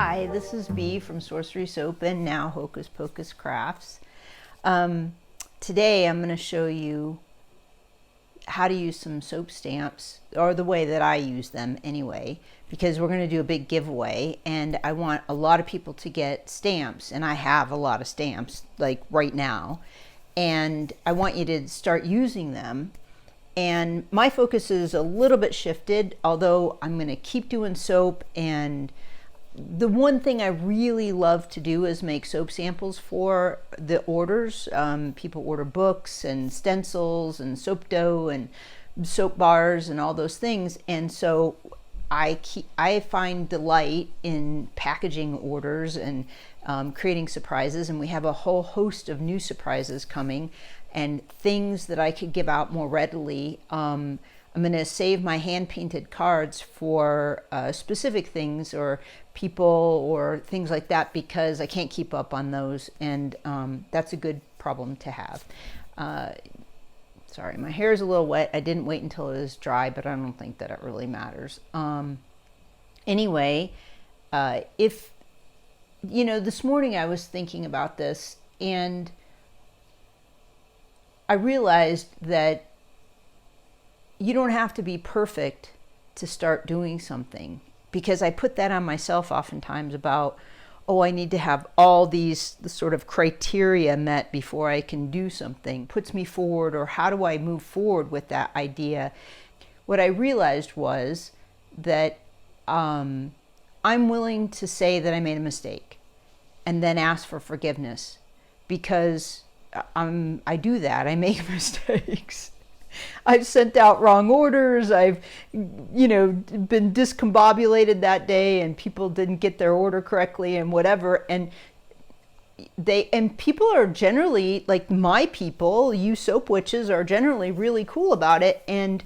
Hi, this is Bee from Sorcery Soap and now Hocus Pocus Crafts. Today I'm going to show you how to use some soap stamps, or the way that I use them anyway, because we're going to do a big giveaway and I want a lot of people to get stamps, and I have a lot of stamps like right now, and I want you to start using them. And my focus is a little bit shifted, although I'm going to keep doing soap. And the one thing I really love to do is make soap samples for the orders. People order books and stencils and soap dough and soap bars and all those things. And so I find delight in packaging orders and creating surprises. And we have a whole host of new surprises coming and things that I could give out more readily. I'm going to save my hand-painted cards for specific things or people or things like that, because I can't keep up on those, and that's a good problem to have. Sorry, my hair is a little wet. I didn't wait until it was dry, but I don't think that it really matters. Anyway, if, you know, this morning I was thinking about this, and I realized that you don't have to be perfect to start doing something, because I put that on myself oftentimes about, oh, I need to have all these sort of criteria met before I can do something. Puts me forward, or how do I move forward with that idea? What I realized was that I'm willing to say that I made a mistake and then ask for forgiveness, because I do that. I make mistakes. I've sent out wrong orders. I've, been discombobulated that day, and people didn't get their order correctly and whatever. And people are generally, like my people, you soap witches, are generally really cool about it and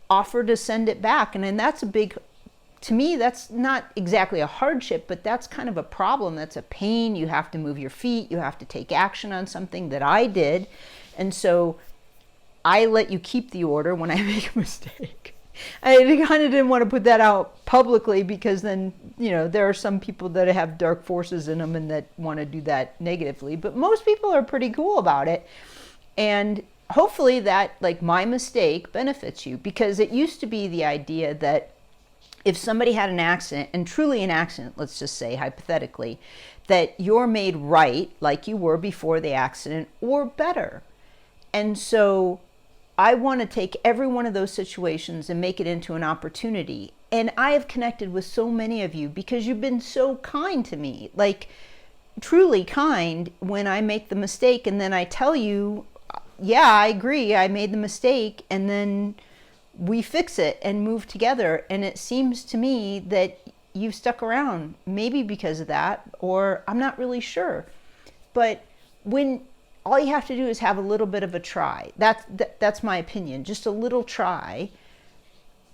offer to send it back. And then that's a big, to me, that's not exactly a hardship, but that's kind of a problem. That's a pain. You have to move your feet. You have to take action on something that I did. And so I let you keep the order when I make a mistake. I kind of didn't want to put that out publicly, because then, there are some people that have dark forces in them and that want to do that negatively. But most people are pretty cool about it. And hopefully that, like my mistake, benefits you, because it used to be the idea that if somebody had an accident, and truly an accident, let's just say hypothetically, that you're made right like you were before the accident or better. And so I want to take every one of those situations and make it into an opportunity. And I have connected with so many of you because you've been so kind to me, like truly kind, when I make the mistake. And then I tell you, yeah, I agree, I made the mistake. And then we fix it and move together. And it seems to me that you've stuck around, maybe because of that, or I'm not really sure. But when all you have to do is have a little bit of a try. That's my opinion. Just a little try.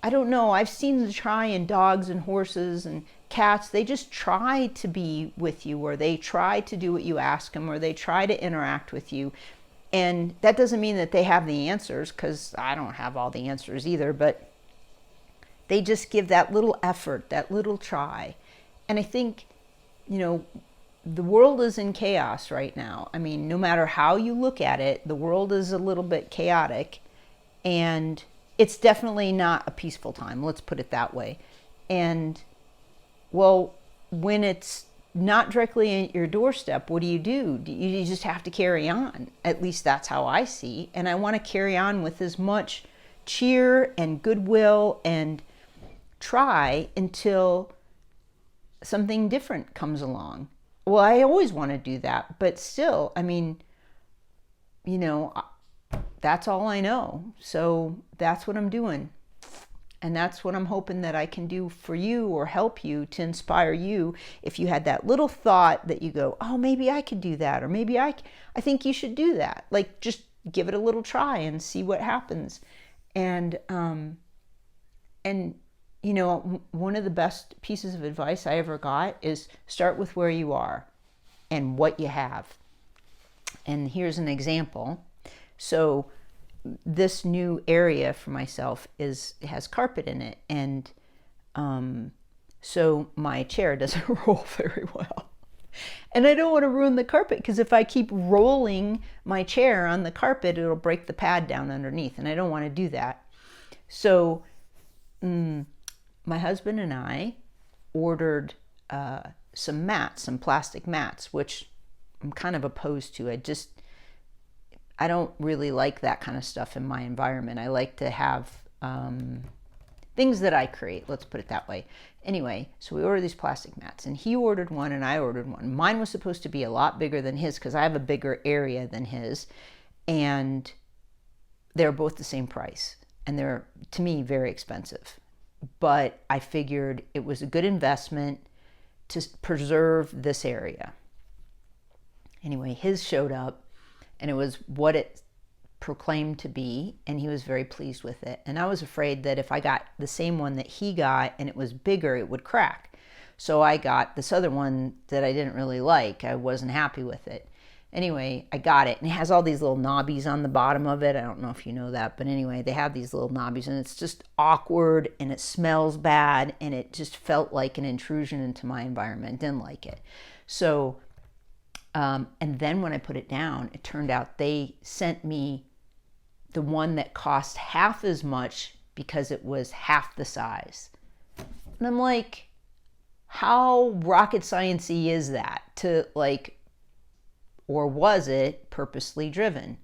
I don't know. I've seen the try in dogs and horses and cats. They just try to be with you, or they try to do what you ask them, or they try to interact with you. And that doesn't mean that they have the answers, because I don't have all the answers either, but they just give that little effort, that little try. And I think, the world is in chaos right now. I mean, no matter how you look at it, the world is a little bit chaotic, and it's definitely not a peaceful time. Let's put it that way. And well, when it's not directly at your doorstep, what do? You just have to carry on. At least that's how I see. And I want to carry on with as much cheer and goodwill and try until something different comes along. Well, I always want to do that, but still, I mean, that's all I know. So that's what I'm doing. And that's what I'm hoping that I can do for you, or help you, to inspire you. If you had that little thought that you go, oh, maybe I could do that, or maybe I think you should do that. Like, just give it a little try and see what happens. And one of the best pieces of advice I ever got is start with where you are and what you have. And here's an example. So this new area for myself has carpet in it, and So my chair doesn't roll very well. And I don't want to ruin the carpet, because if I keep rolling my chair on the carpet, it'll break the pad down underneath, and I don't want to do that. So my husband and I ordered some mats, some plastic mats, which I'm kind of opposed to. I don't really like that kind of stuff in my environment. I like to have things that I create, let's put it that way. Anyway, so we ordered these plastic mats, and he ordered one and I ordered one. Mine was supposed to be a lot bigger than his because I have a bigger area than his, and they're both the same price, and they're, to me, very expensive. But I figured it was a good investment to preserve this area. Anyway, his showed up, and it was what it proclaimed to be, and he was very pleased with it. And I was afraid that if I got the same one that he got and it was bigger, it would crack. So I got this other one that I didn't really like. I wasn't happy with it. Anyway, I got it, and it has all these little knobbies on the bottom of it. I don't know if you know that, but anyway, they have these little knobbies, and it's just awkward, and it smells bad, and it just felt like an intrusion into my environment. Didn't like it. So and then when I put it down, it turned out they sent me the one that cost half as much because it was half the size. And I'm like, how rocket science-y is that? To like, or was it purposely driven?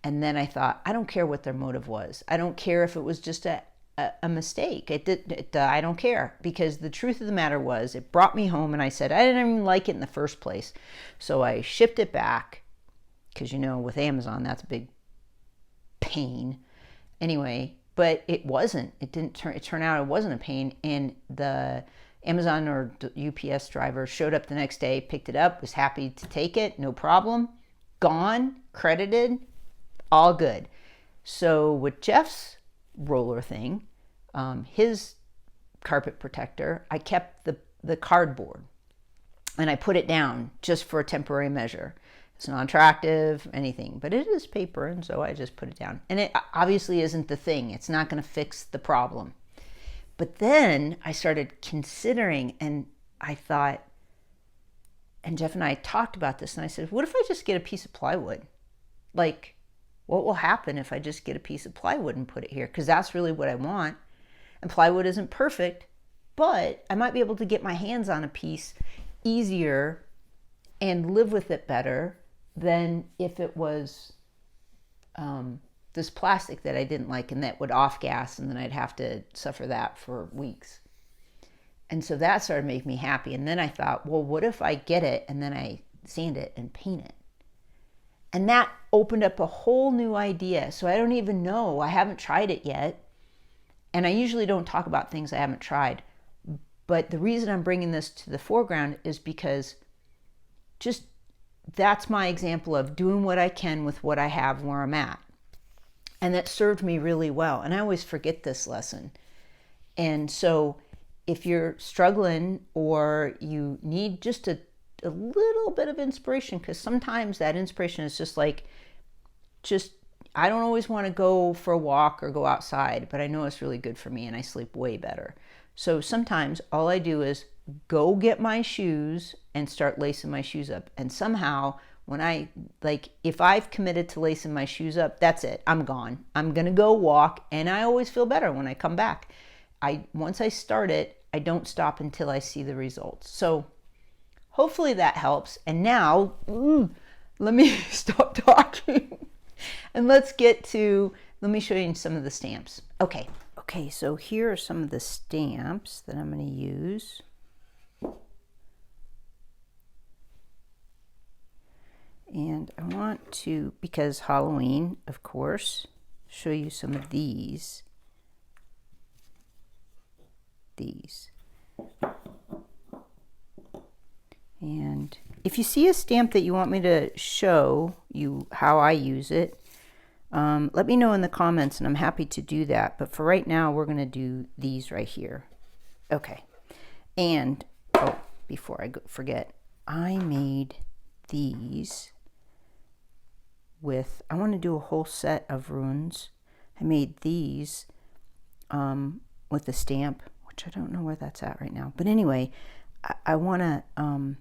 And then I thought, I don't care what their motive was. I don't care if it was just a mistake. I don't care, because the truth of the matter was, it brought me home, and I said I didn't even like it in the first place. So I shipped it back, because with Amazon, that's a big pain. Anyway, but it wasn't. It turned out it wasn't a pain, and the Amazon or UPS driver showed up the next day, picked it up, was happy to take it, no problem. Gone, credited, all good. So with Jeff's roller thing, his carpet protector, I kept the cardboard, and I put it down just for a temporary measure. It's not attractive, anything, but it is paper, and so I just put it down. And it obviously isn't the thing. It's not going to fix the problem. But then I started considering, and I thought, and Jeff and I talked about this, and I said, what if I just get a piece of plywood? Like, what will happen if I just get a piece of plywood and put it here? Because that's really what I want. And plywood isn't perfect, but I might be able to get my hands on a piece easier and live with it better than if it was this plastic that I didn't like, and that would off gas, and then I'd have to suffer that for weeks. And so that started making me happy. And then I thought, well, what if I get it and then I sand it and paint it? And that opened up a whole new idea. So I don't even know. I haven't tried it yet. And I usually don't talk about things I haven't tried. But the reason I'm bringing this to the foreground is because just that's my example of doing what I can with what I have where I'm at. And that served me really well. And I always forget this lesson. And so if you're struggling or you need just a little bit of inspiration, because sometimes that inspiration is just like, I don't always want to go for a walk or go outside, but I know it's really good for me, and I sleep way better. So sometimes all I do is go get my shoes and start lacing my shoes up. And somehow when if I've committed to lacing my shoes up, that's it. I'm gone. I'm going to go walk, and I always feel better when I come back. Once I start it, I don't stop until I see the results. So hopefully that helps. And now, let me stop talking and let me show you some of the stamps. Okay, so here are some of the stamps that I'm going to use. And I want to, because Halloween, of course, show you some of these. And if you see a stamp that you want me to show you how I use it, let me know in the comments, and I'm happy to do that. But for right now, we're going to do these right here. Okay. And, before I forget, I made these I want to do a whole set of runes. I made these with a stamp, which I don't know where that's at right now. But anyway, I want to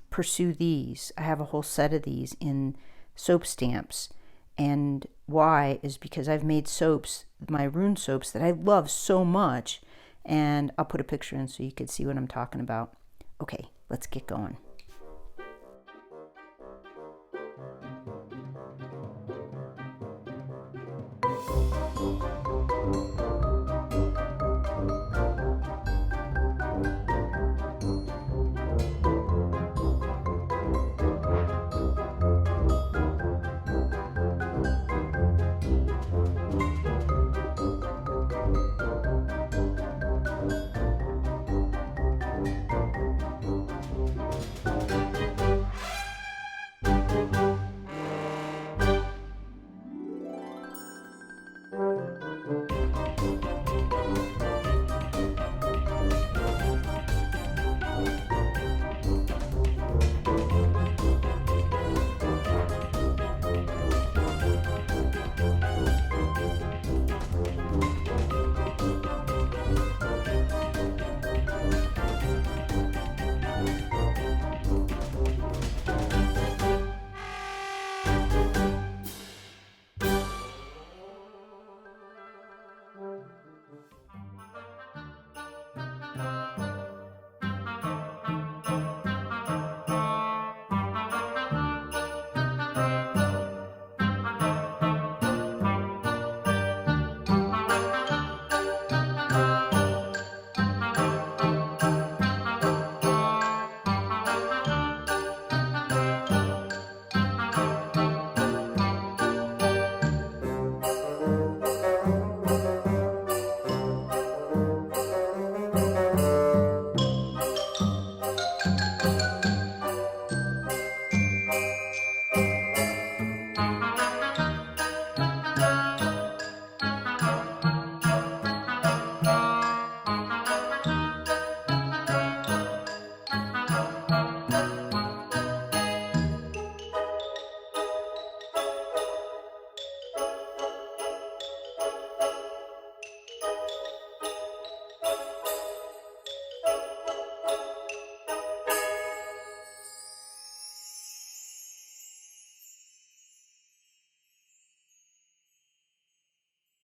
pursue these. I have a whole set of these in soap stamps. And why is because I've made soaps, my rune soaps, that I love so much. And I'll put a picture in so you can see what I'm talking about. Okay, let's get going.